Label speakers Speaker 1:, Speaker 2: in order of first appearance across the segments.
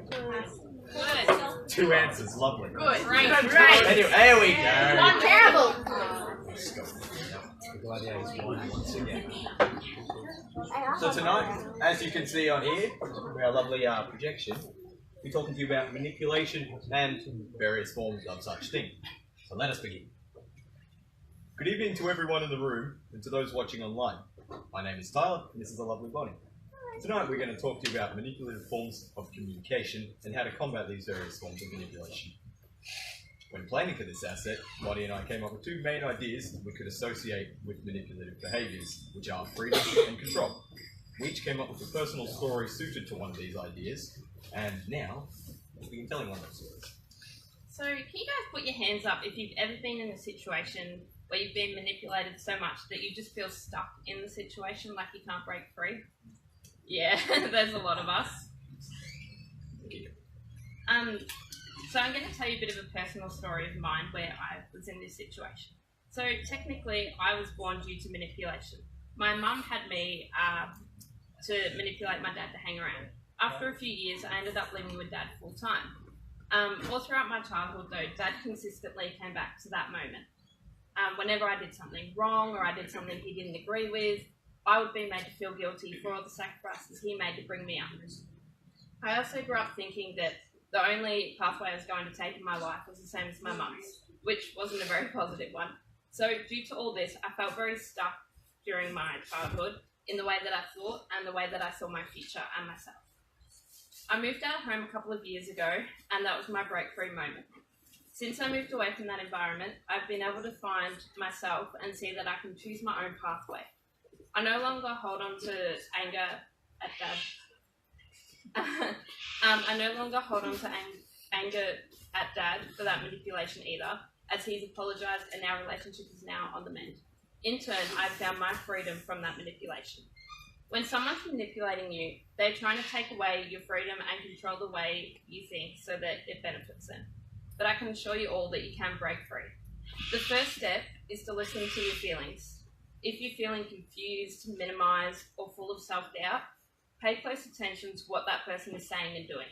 Speaker 1: Good.
Speaker 2: 2 answers, lovely.
Speaker 1: Good.
Speaker 2: Anyway, here we go.
Speaker 1: Not terrible.
Speaker 2: Once again. So tonight, as you can see on here, our lovely projection, we're talking to you about manipulation and various forms of such thing. So let us begin. Good evening to everyone in the room and to those watching online. My name is Tyler and this is a lovely Bonnie. Tonight we're going to talk to you about manipulative forms of communication and how to combat these various forms of manipulation. When planning for this asset, Bonnie and I came up with 2 main ideas we could associate with manipulative behaviours, which are freedom and control. We each came up with a personal story suited to one of these ideas, and now we'll begin telling one of those stories.
Speaker 1: So, can you guys put your hands up if you've ever been in a situation where you've been manipulated so much that you just feel stuck in the situation, like you can't break free? Yeah, there's a lot of us. So I'm going to tell you a bit of a personal story of mine where I was in this situation. So technically, I was born due to manipulation. My mum had me to manipulate my dad to hang around. After a few years, I ended up living with dad full time. All throughout my childhood, though, dad consistently came back to that moment. Whenever I did something wrong or I did something he didn't agree with, I would be made to feel guilty for all the sacrifices he made to bring me up. I also grew up thinking that the only pathway I was going to take in my life was the same as my mum's, which wasn't a very positive one. So due to all this, I felt very stuck during my childhood in the way that I thought and the way that I saw my future and myself. I moved out of home a couple of years ago, and that was my breakthrough moment. Since I moved away from that environment, I've been able to find myself and see that I can choose my own pathway. I no longer hold on to anger at dad. I no longer hold on to anger at dad for that manipulation either, as he's apologised and our relationship is now on the mend. In turn, I've found my freedom from that manipulation. When someone's manipulating you, they're trying to take away your freedom and control the way you think so that it benefits them. But I can assure you all that you can break free. The first step is to listen to your feelings. If you're feeling confused, minimised, or full of self-doubt, pay close attention to what that person is saying and doing.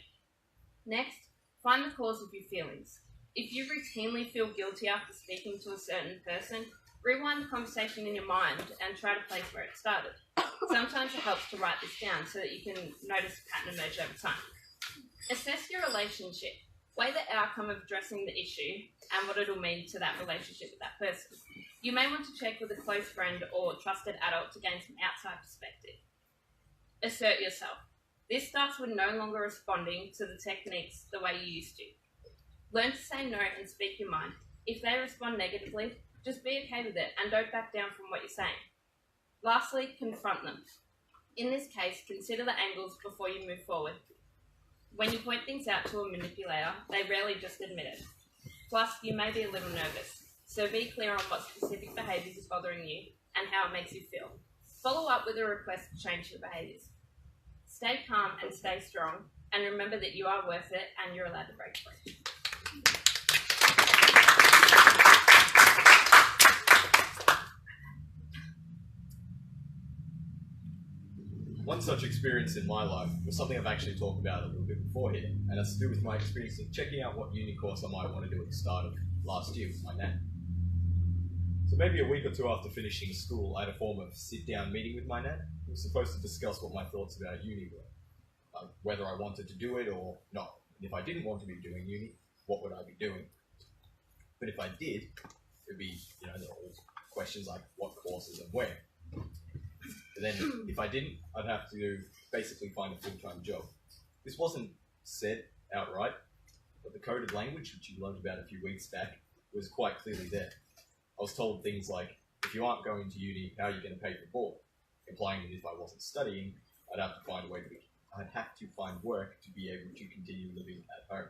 Speaker 1: Next, find the cause of your feelings. If you routinely feel guilty after speaking to a certain person, rewind the conversation in your mind and try to place where it started. Sometimes it helps to write this down so that you can notice a pattern emerge over time. Assess your relationship. Weigh the outcome of addressing the issue and what it'll mean to that relationship with that person. You may want to check with a close friend or trusted adult to gain some outside perspective. Assert yourself. This starts with no longer responding to the techniques the way you used to. Learn to say no and speak your mind. If they respond negatively, just be okay with it and don't back down from what you're saying. Lastly, confront them. In this case, consider the angles before you move forward. When you point things out to a manipulator, they rarely just admit it. Plus, you may be a little nervous, so be clear on what specific behaviours is bothering you and how it makes you feel. Follow up with a request to change your behaviours. Stay calm and stay strong, and remember that you are worth it and you're allowed to break free.
Speaker 2: One such experience in my life was something I've actually talked about a little bit before here, and it's to do with my experience of checking out what uni course I might want to do at the start of last year with my nan. So maybe a week or 2 after finishing school, I had a form of sit-down meeting with my nan. We were supposed to discuss what my thoughts about uni were, whether I wanted to do it or not. And if I didn't want to be doing uni, what would I be doing? But if I did, it would be, there were all questions like what courses and where. But then if I didn't, I'd have to basically find a full-time job. This wasn't said outright, but the coded language, which you learned about a few weeks back, was quite clearly there. I was told things like, if you aren't going to uni, how are you going to pay for board? Implying that if I wasn't studying, I'd have to find work to be able to continue living at home.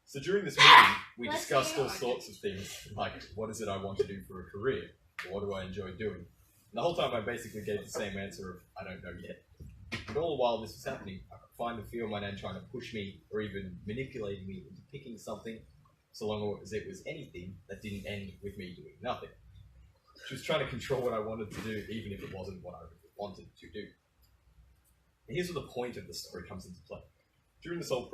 Speaker 2: So during this meeting, we discussed all sorts of things, like what is it I want to do for a career? Or what do I enjoy doing? And the whole time I basically gave the same answer of, I don't know yet. But all the while this was happening, I could find and feel my nan trying to push me or even manipulating me into picking something, so long as it was anything that didn't end with me doing nothing. She was trying to control what I wanted to do, even if it wasn't what I really wanted to do. And here's where the point of the story comes into play. During this whole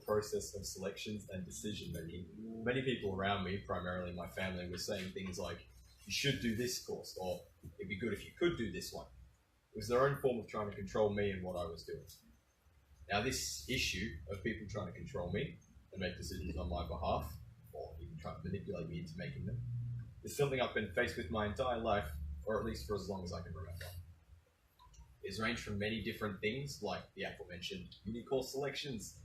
Speaker 2: process of selections and decision making, many people around me, primarily my family, were saying things like, you should do this course, or it'd be good if you could do this one. It was their own form of trying to control me and what I was doing. Now this issue of people trying to control me and make decisions on my behalf, or even trying to manipulate me into making them, is something I've been faced with my entire life, or at least for as long as I can remember. It's ranged from many different things, like the aforementioned uni course selections,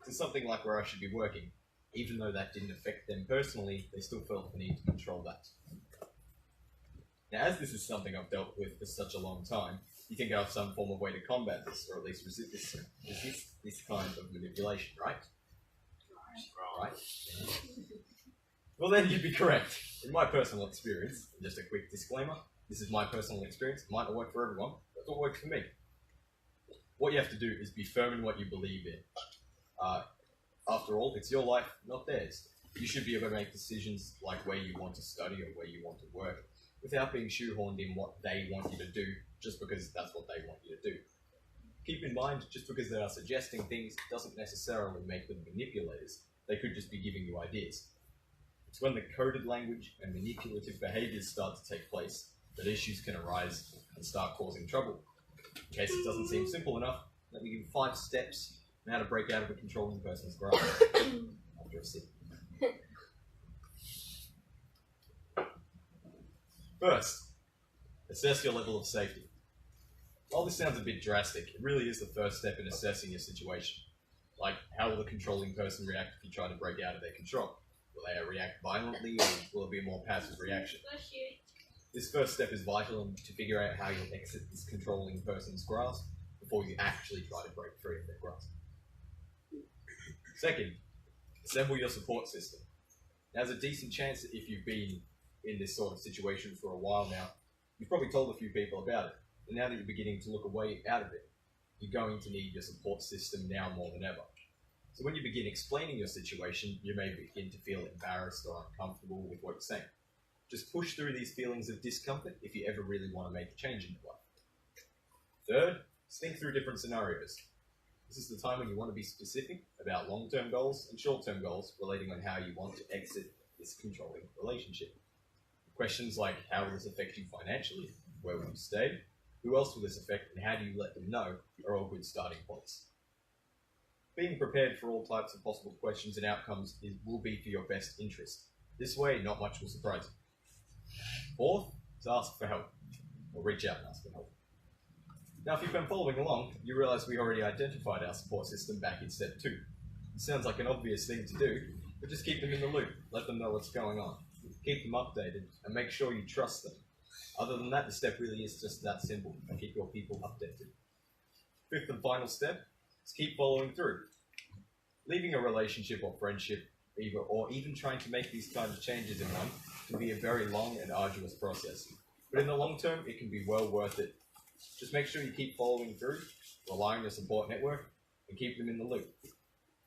Speaker 2: to something like where I should be working. Even though that didn't affect them personally, they still felt the need to control that. Now, as this is something I've dealt with for such a long time, you think I have some form of way to combat this, or at least resist this kind of manipulation, right? Right? Well then, you'd be correct. In my personal experience, and just a quick disclaimer, this is my personal experience, it might not work for everyone, that's what works for me. What you have to do is be firm in what you believe in. After all, it's your life, not theirs. You should be able to make decisions like where you want to study or where you want to work, without being shoehorned in what they want you to do, just because that's what they want you to do. Keep in mind, just because they are suggesting things doesn't necessarily make them manipulators. They could just be giving you ideas. It's when the coded language and manipulative behaviors start to take place that issues can arise and start causing trouble. In case it doesn't seem simple enough, let me give you 5 steps on how to break out of a controlling person's grasp after a sip. First, assess your level of safety. While this sounds a bit drastic, it really is the first step in assessing your situation. Like, how will the controlling person react if you try to break out of their control? Will they react violently, or will it be a more passive reaction? This first step is vital to figure out how you'll exit this controlling person's grasp before you actually try to break free of their grasp. Second, assemble your support system. Now, there's a decent chance that if you've been in this sort of situation for a while now, you've probably told a few people about it, and now that you're beginning to look a way out of it, you're going to need your support system now more than ever. So when you begin explaining your situation, you may begin to feel embarrassed or uncomfortable with what you're saying. Just push through these feelings of discomfort if you ever really want to make a change in your life. Third, think through different scenarios. This is the time when you want to be specific about long-term goals and short-term goals relating on how you want to exit this controlling relationship. Questions like, how will this affect you financially? Where will you stay? Who else will this affect, and how do you let them know, are all good starting points. Being prepared for all types of possible questions and outcomes will be for your best interest. This way, not much will surprise you. Fourth is ask for help, or reach out and ask for help. Now, if you've been following along, you realise we already identified our support system back in step 2. It sounds like an obvious thing to do, but just keep them in the loop, let them know what's going on. Keep them updated, and make sure you trust them. Other than that, the step really is just that simple, and keep your people updated. Fifth and final step is keep following through. Leaving a relationship or friendship, or even trying to make these kinds of changes in one, can be a very long and arduous process. But in the long term, it can be well worth it. Just make sure you keep following through, rely on your support network, and keep them in the loop.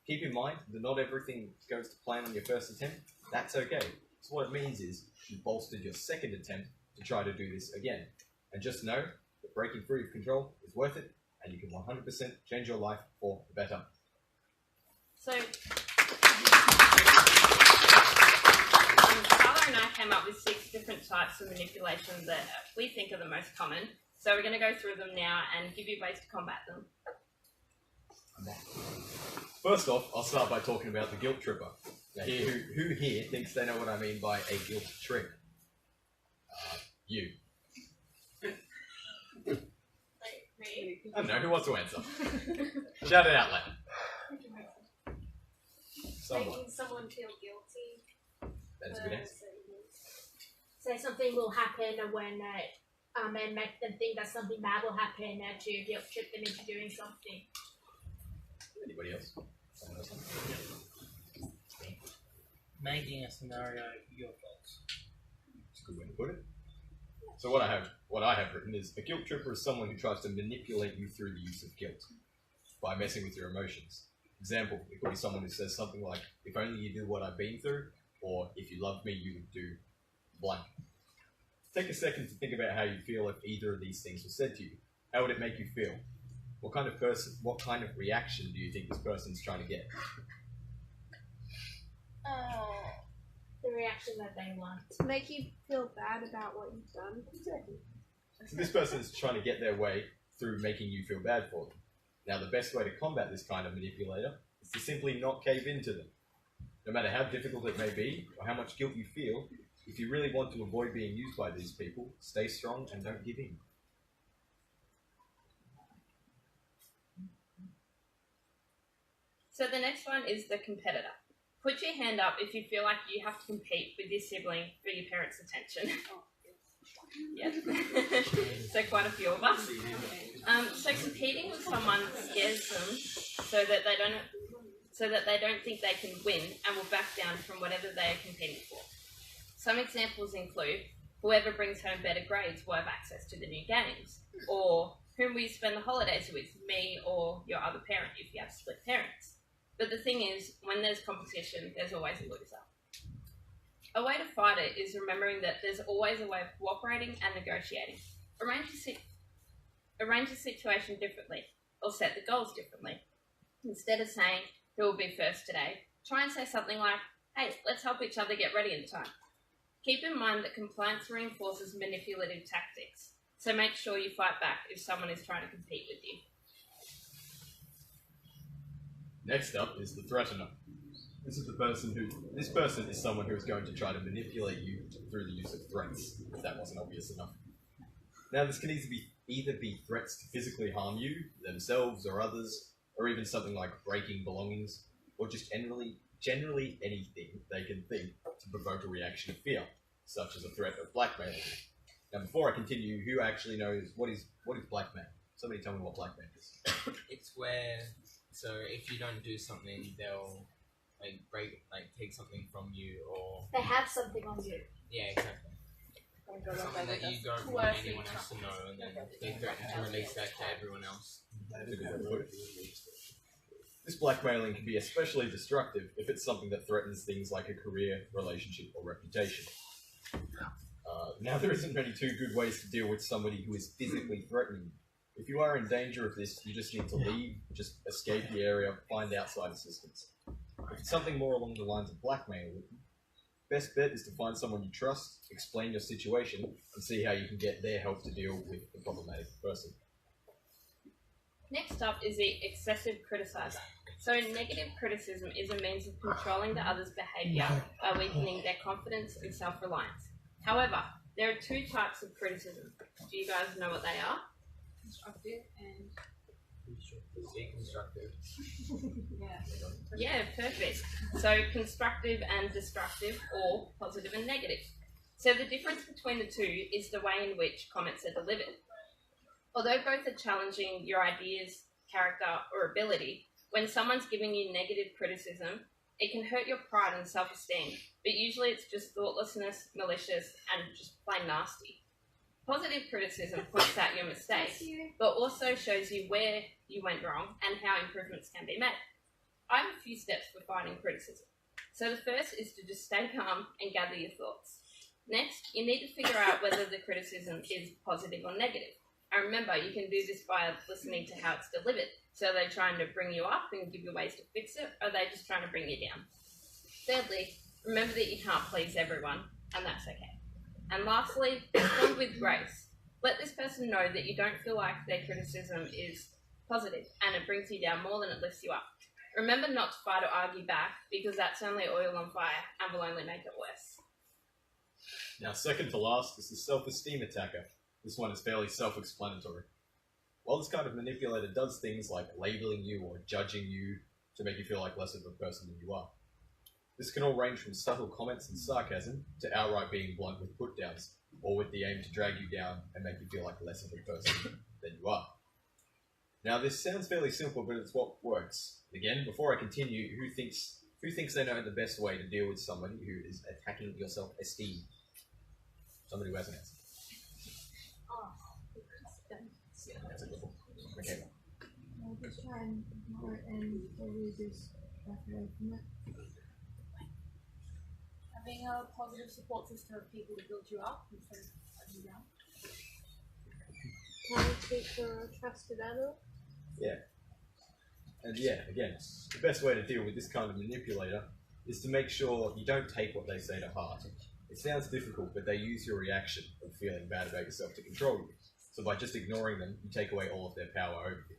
Speaker 2: Keep in mind that not everything goes to plan on your first attempt. That's okay. So what it means is you've bolstered your second attempt to try to do this again. And just know that breaking free of control is worth it, and you can 100% change your life for the better.
Speaker 1: So, Carla and I came up with 6 different types of manipulation that we think are the most common. So we're going to go through them now and give you ways to combat them.
Speaker 2: First off, I'll start by talking about the guilt tripper. Now, who here thinks they know what I mean by a guilt trip? You.
Speaker 1: Me?
Speaker 2: I don't know, who wants to answer? Shout it out loud. Someone.
Speaker 3: Making someone feel guilty.
Speaker 2: That's a good answer.
Speaker 3: Say something will happen when and make them think that something bad will happen to guilt trip them into doing something.
Speaker 2: Anybody else? Someone else?
Speaker 4: Making a scenario your fault.
Speaker 2: That's a good way to put it. So what I have written is a guilt tripper is someone who tries to manipulate you through the use of guilt by messing with your emotions. Example, it could be someone who says something like, if only you knew what I've been through, or if you loved me, you would do blank. Take a second to think about how you'd feel if either of these things were said to you. How would it make you feel? What kind of reaction do you think this person's trying to get?
Speaker 3: The reaction that they want.
Speaker 5: To make you feel bad about what you've done.
Speaker 2: So this person's trying to get their way through making you feel bad for them. Now, the best way to combat this kind of manipulator is to simply not cave into them. No matter how difficult it may be, or how much guilt you feel, if you really want to avoid being used by these people, stay strong and don't give in.
Speaker 1: So the next one is the competitor. Put your hand up if you feel like you have to compete with your sibling for your parents' attention. Yes. So quite a few of us. So competing with someone scares them so that they don't think they can win and will back down from whatever they are competing for. Some examples include whoever brings home better grades will have access to the new games, or whom we spend the holidays with, me or your other parent if you have split parents. But the thing is, when there's competition, there's always a loser. A way to fight it is remembering that there's always a way of cooperating and negotiating. Arrange the situation differently, or set the goals differently. Instead of saying, who will be first today, try and say something like, hey, let's help each other get ready in time. Keep in mind that compliance reinforces manipulative tactics, so make sure you fight back if someone is trying to compete with you.
Speaker 2: Next up is the threatener. This person is someone who is going to try to manipulate you through the use of threats, if that wasn't obvious enough. Now, this can either be threats to physically harm you, themselves or others, or even something like breaking belongings, or just generally anything they can think to provoke a reaction of fear, such as a threat of blackmailing. Now, before I continue, who actually knows what is blackmail? Somebody tell me what blackmail is.
Speaker 6: It's where, so if you don't do something, they'll take something from you, or
Speaker 3: They have something on you.
Speaker 6: yeah, exactly. Something that you don't want anyone else to know, and then they threaten to release that to everyone else.
Speaker 2: This blackmailing can be especially destructive if it's something that threatens things like a career, relationship, or reputation. Now, there isn't really two good ways to deal with somebody who is physically threatening you. If you are in danger of this, you just need to leave, just escape the area, find outside assistance. If it's something more along the lines of blackmail, best bet is to find someone you trust, explain your situation, and see how you can get their help to deal with the problematic person.
Speaker 1: Next up is the excessive criticizer. So negative criticism is a means of controlling the other's behaviour by weakening their confidence and self-reliance. However, there are two types of criticism. Do you guys know what they are?
Speaker 5: Constructive and
Speaker 6: Deconstructive.
Speaker 1: Yeah, perfect. So constructive and destructive, or positive and negative. So the difference between the two is the way in which comments are delivered. Although both are challenging your ideas, character, or ability, when someone's giving you negative criticism, it can hurt your pride and self-esteem, but usually it's just thoughtlessness, malicious, and just plain nasty. Positive criticism points out your mistakes, but also shows you where you went wrong and how improvements can be made. I have a few steps for fighting criticism. So the first is to just stay calm and gather your thoughts. Next, you need to figure out whether the criticism is positive or negative. And remember, you can do this by listening to how it's delivered. So are they trying to bring you up and give you ways to fix it, or are they just trying to bring you down? Thirdly, remember that you can't please everyone, and that's okay. And lastly, respond with grace. Let this person know that you don't feel like their criticism is positive and it brings you down more than it lifts you up. Remember not to fight or argue back, because that's only oil on fire and will only make it worse.
Speaker 2: Now, second to last is the self-esteem attacker. This one is fairly self-explanatory. While this kind of manipulator does things like labeling you or judging you to make you feel like less of a person than you are, this can all range from subtle comments and sarcasm to outright being blunt with put-downs, or with the aim to drag you down and make you feel like less of a person than you are. Now, this sounds fairly simple, but it's what works. Again, before I continue, who thinks they know the best way to deal with somebody who is attacking your self-esteem? Somebody who has an answer. That's a good one. Okay.
Speaker 5: I'll just try and ignore it and probably just back away from it.
Speaker 7: Having a positive support system of people to build you up instead of putting you down.
Speaker 5: Can you speak for a trusted adult?
Speaker 2: And yeah, again, the best way to deal with this kind of manipulator is to make sure you don't take what they say to heart. It sounds difficult, but they use your reaction of feeling bad about yourself to control you. So by just ignoring them, you take away all of their power over you.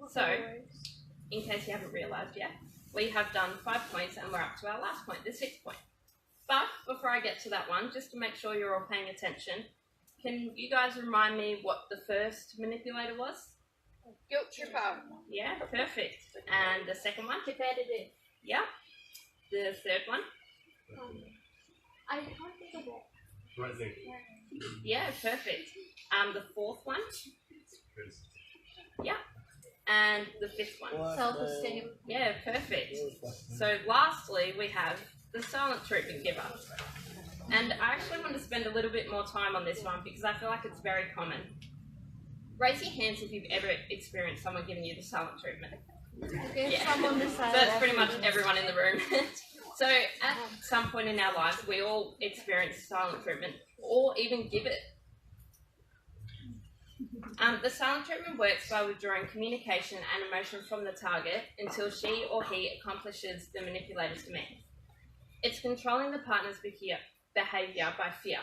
Speaker 1: So, in case you haven't realised yet, we have done 5 points and we're up to our last point, the 6th point. But before I get to that one, just to make sure you're all paying attention, can you guys remind me what the first manipulator was?
Speaker 7: Guilt tripper.
Speaker 1: Yeah, perfect. And the second one?
Speaker 3: Competitive.
Speaker 1: Yeah. The third one?
Speaker 3: I can't think of it.
Speaker 1: Yeah, perfect. The fourth one? Yeah. And the fifth one?
Speaker 3: Self-esteem.
Speaker 1: Yeah, perfect. So lastly, we have the silent treatment giver. And I actually want to spend a little bit more time on this one because I feel like it's very common. Raise your hands if you've ever experienced someone giving you the silent treatment. Yeah. So that's pretty much everyone in the room. So at some point in our lives, we all experience silent treatment or even give it. The silent treatment works by withdrawing communication and emotion from the target until she or he accomplishes the manipulator's demand. It's controlling the partner's behaviour by fear.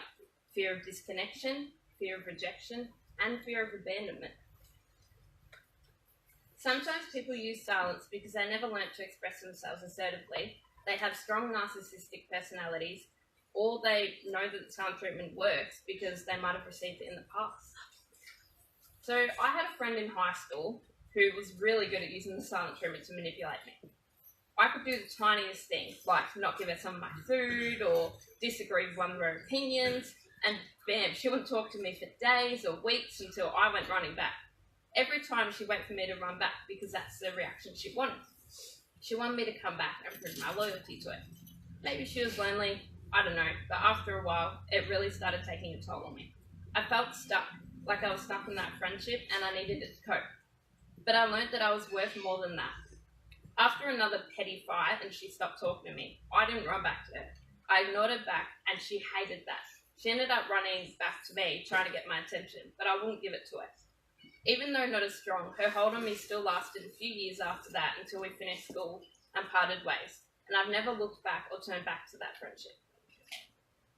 Speaker 1: Fear of disconnection, fear of rejection, and fear of abandonment. Sometimes people use silence because they never learnt to express themselves assertively, they have strong narcissistic personalities, or they know that the silent treatment works because they might have received it in the past. So I had a friend in high school who was really good at using the silent treatment to manipulate me. I could do the tiniest things, like not give her some of my food or disagree with one of her opinions, and bam, she wouldn't talk to me for days or weeks until I went running back. Every time she'd wait for me to run back because that's the reaction she wanted. She wanted me to come back and prove my loyalty to her. Maybe she was lonely, I don't know, but after a while, it really started taking a toll on me. I felt stuck, like I was stuck in that friendship and I needed it to cope. But I learned that I was worth more than that. After another petty fight and she stopped talking to me, I didn't run back to her. I ignored her back and she hated that. She ended up running back to me, trying to get my attention, but I wouldn't give it to her. Even though not as strong, her hold on me still lasted a few years after that until we finished school and parted ways, and I've never looked back or turned back to that friendship.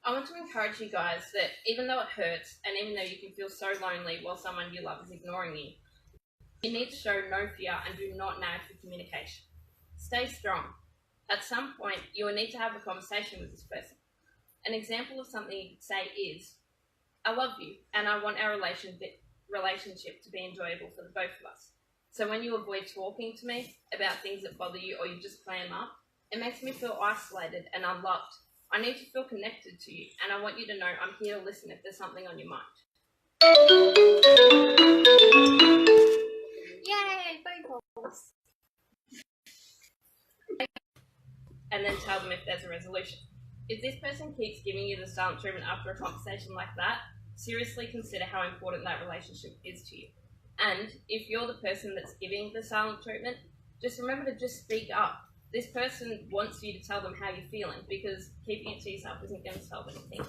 Speaker 1: I want to encourage you guys that even though it hurts, and even though you can feel so lonely while someone you love is ignoring you, you need to show no fear and do not nag for communication. Stay strong. At some point, you will need to have a conversation with this person. An example of something you could say is, I love you, and I want our relationship to be enjoyable for the both of us. So when you avoid talking to me about things that bother you or you just play them up, it makes me feel isolated and unloved. I need to feel connected to you, and I want you to know I'm here to listen if there's something on your mind.
Speaker 3: Yay, phone calls.
Speaker 1: And then tell them if there's a resolution. If this person keeps giving you the silent treatment after a conversation like that, seriously consider how important that relationship is to you. And if you're the person that's giving the silent treatment, just remember to just speak up. This person wants you to tell them how you're feeling because keeping it to yourself isn't going to solve anything.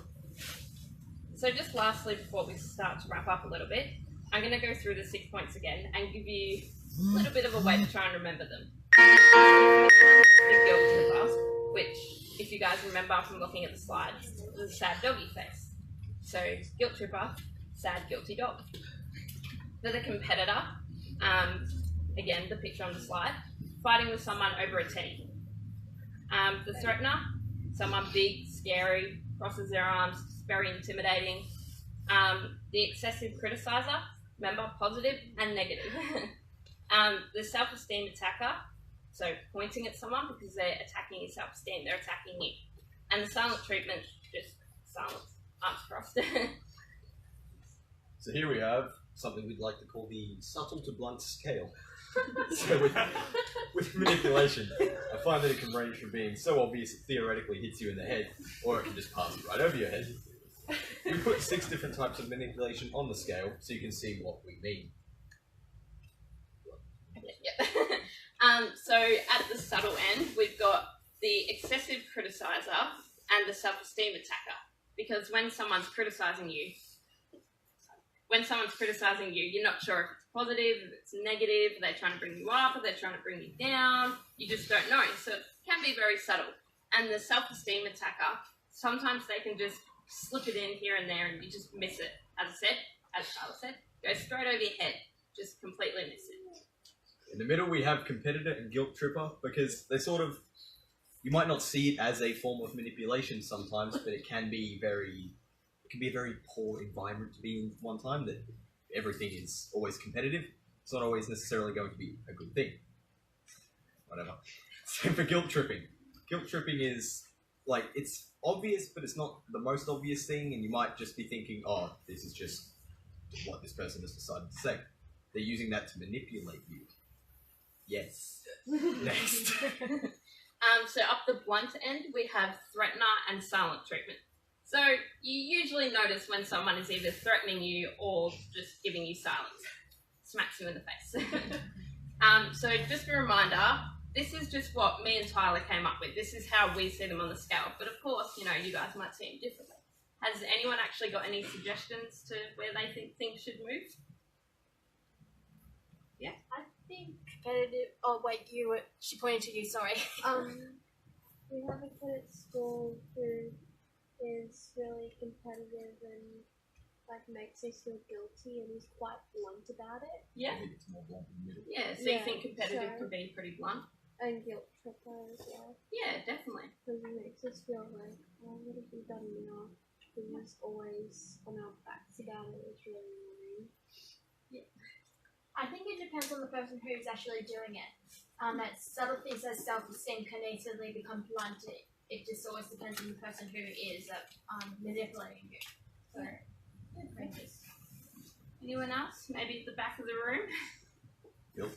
Speaker 1: So just lastly, before we start to wrap up a little bit, I'm going to go through the 6 points again and give you a little bit of a way to try and remember them. The guilt tripper, which, if you guys remember from looking at the slide, is a sad doggy face. So, guilt tripper, sad guilty dog. For the competitor, again, the picture on the slide, fighting with someone over a teddy. The threatener, someone big, scary, crosses their arms, very intimidating. The excessive criticizer, remember, positive and negative. The self-esteem attacker, so pointing at someone because they're attacking your self-esteem, they're attacking you. And the silent treatment, just silence, arms crossed.
Speaker 2: So here we have something we'd like to call the subtle to blunt scale. So with manipulation, I find that it can range from being so obvious it theoretically hits you in the head, or it can just pass right over your head. We put 6 different types of manipulation on the scale so you can see what we mean.
Speaker 1: So at the subtle end, we've got the excessive criticizer and the self-esteem attacker. Because when someone's criticizing you, when someone's criticizing you, you're not sure if it's positive, if it's negative, are they trying to bring you up, are they trying to bring you down? You just don't know. So it can be very subtle. And the self-esteem attacker, sometimes they can just slip it in here and there and you just miss it. As Charlotte said, go straight over your head. Just completely miss it.
Speaker 2: In the middle, we have competitor and guilt tripper, because they sort of, you might not see it as a form of manipulation sometimes, but it can be a very poor environment to be in one time, that everything is always competitive. It's not always necessarily going to be a good thing. Whatever. So for guilt tripping is, like, it's obvious, but it's not the most obvious thing, and you might just be thinking, oh, this is just what this person has decided to say. They're using that to manipulate you. Yes. Next.
Speaker 1: So up the blunt end, we have threatener and silent treatment. So you usually notice when someone is either threatening you or just giving you silence. Smacks you in the face. So just a reminder, this is just what me and Tyler came up with. This is how we see them on the scale. But of course, you know, you guys might see them differently. Has anyone actually got any suggestions to where they think things should move? Yeah?
Speaker 3: I think competitive. Oh wait, she pointed to you. Sorry.
Speaker 5: We have a kid at school who is really competitive and like makes us feel guilty, and he's quite blunt about it.
Speaker 1: Yeah.
Speaker 2: I think it's more blunt in the middle.
Speaker 1: Yeah, so you think competitive can be pretty blunt?
Speaker 5: And guilt tripper as well,
Speaker 1: Yeah, definitely.
Speaker 5: because it makes us feel like, oh, what have we done now? He's always on our backs about it. It's really annoying.
Speaker 3: I think it depends on the person who's actually doing it. That subtle things as self-esteem can easily become blunt. It just always depends on the person who is manipulating you. So,
Speaker 1: Anyone else? Maybe at the back of the room?
Speaker 2: Yep.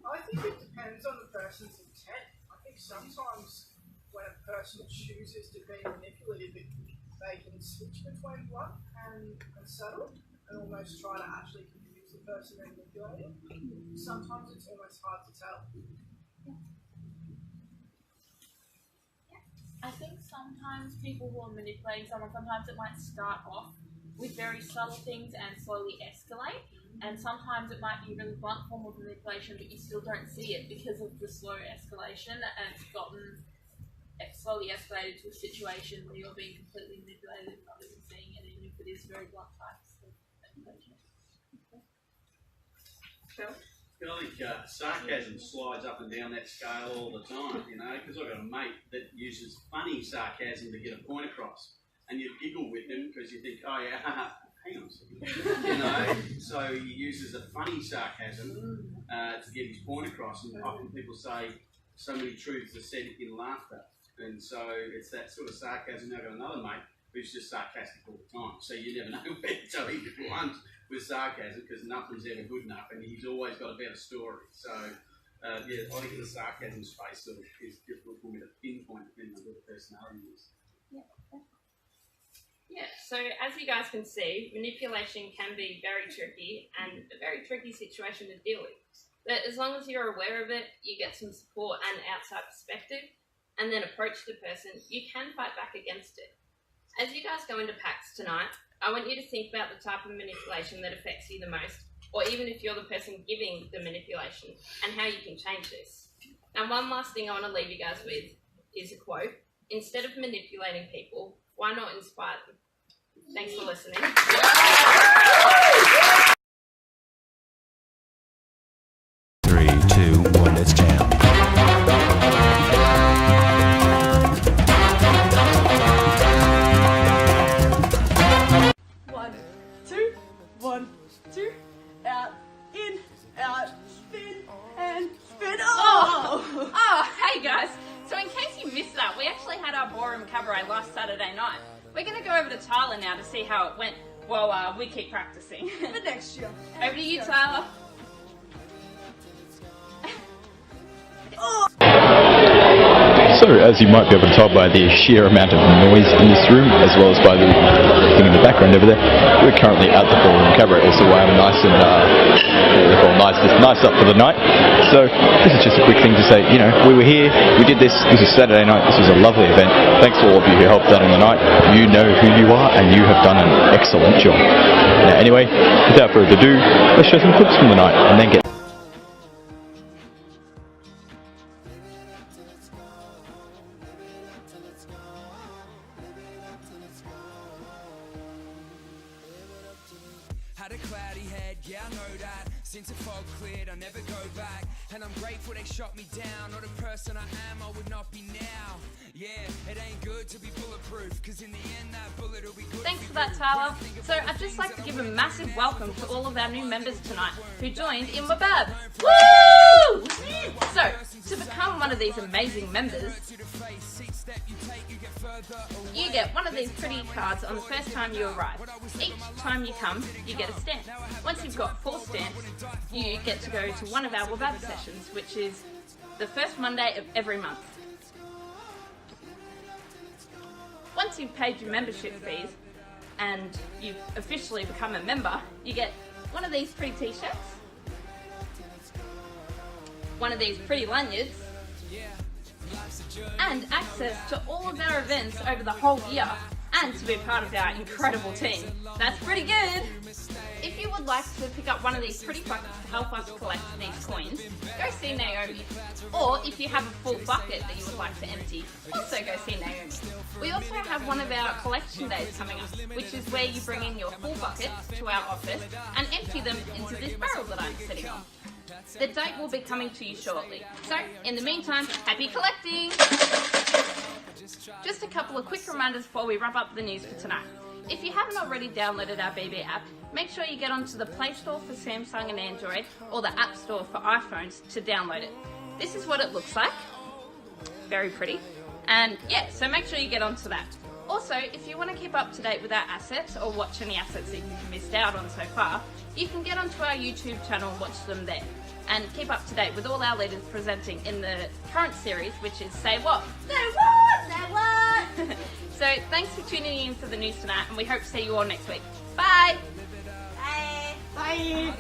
Speaker 8: I think it depends on the person's intent. I think sometimes when a person chooses to be manipulative, they can switch between blunt and subtle and almost try to actually confuse the person they're manipulating. Sometimes it's almost hard to tell.
Speaker 7: I think sometimes people who are manipulating someone, sometimes it might start off with very subtle things and slowly escalate. And sometimes it might be a really blunt form of manipulation, but you still don't see it because of the slow escalation, and it's slowly escalated to a situation where you're being completely manipulated and not even seeing it, even if it is very blunt types of manipulation.
Speaker 1: Phil?
Speaker 9: I think sarcasm slides up and down that scale all the time, you know, because I've got a mate that uses funny sarcasm to get a point across, and you giggle with him because you think, oh yeah, hang on a second, you know, so he uses a funny sarcasm to get his point across, and often people say so many truths are said in laughter, and so it's that sort of sarcasm. I've got another mate who's just sarcastic all the time, so you never know where to tell him blunt with sarcasm because nothing's ever good enough, and he's always got a better story. So yeah, I think the sarcasm space sort of is difficult for me to pinpoint depending on what the personality is.
Speaker 1: Yeah, so as you guys can see, manipulation can be very tricky and a very tricky situation to deal with. But as long as you're aware of it, you get some support and outside perspective, and then approach the person, you can fight back against it. As you guys go into packs tonight, I want you to think about the type of manipulation that affects you the most, or even if you're the person giving the manipulation, and how you can change this. And one last thing I want to leave you guys with is a quote. Instead of manipulating people, why not inspire them? Thanks for listening.
Speaker 10: 3, 2, 1, let's jam.
Speaker 7: 1, 2, 1, 2, out, in, out, spin, and spin. Oh!
Speaker 1: Oh, hey guys. So in case you missed that, we actually had our ballroom cabaret last Saturday night. We're going to go over to Tyler now to see how it went. Well, we keep practicing.
Speaker 7: For next year.
Speaker 1: Over to you, Tyler.
Speaker 11: So, as you might be able to tell by the sheer amount of noise in this room, as well as by the thing in the background over there, we're currently at the Ballroom Cabaret, so I'm nice and nice up for the night. So, this is just a quick thing to say, you know, we were here, we did this was Saturday night, this was a lovely event. Thanks to all of you who helped out on the night. You know who you are, and you have done an excellent job. Now, anyway, without further ado, let's show some clips from the night, and then get
Speaker 12: Had a cloudy head, yeah I know that. Since the fog cleared, I never go back. And I'm grateful they shot me down. Not the person I am, I would not be now. Yeah, it ain't good to be bulletproof, cause in the end that bullet will be good.
Speaker 1: Thanks for that, Tyler. So I'd just like to give a massive welcome to all of our new members tonight who joined in Wabab. Woo! So, to become one of these amazing members, you get one of these pretty cards on the first time you arrive. Each time you come, you get a stamp. Once you've got 4 stamps, you get to go to one of our Wabab sessions, which is the first Monday of every month. Once you've paid your membership fees and you've officially become a member, you get one of these pretty t-shirts, one of these pretty lanyards, and access to all of our events over the whole year, and to be part of our incredible team. That's pretty good! If you would like to pick up one of these pretty buckets to help us collect these coins, go see Naomi. Or if you have a full bucket that you would like to empty, also go see Naomi. We also have one of our collection days coming up, which is where you bring in your full bucket to our office and empty them into this barrel that I'm sitting on. The date will be coming to you shortly. So, in the meantime, happy collecting! Just a couple of quick reminders before we wrap up the news for tonight. If you haven't already downloaded our BB app, make sure you get onto the Play Store for Samsung and Android, or the App Store for iPhones to download it. This is what it looks like. Very pretty. And yeah, so make sure you get onto that. Also, if you want to keep up to date with our assets, or watch any assets that you've missed out on so far, you can get onto our YouTube channel and watch them there. And keep up to date with all our leaders presenting in the current series, which is Say What? Say What? Say What? So thanks for tuning in for the news tonight, and we hope to see you all next week. Bye! Bye! Bye!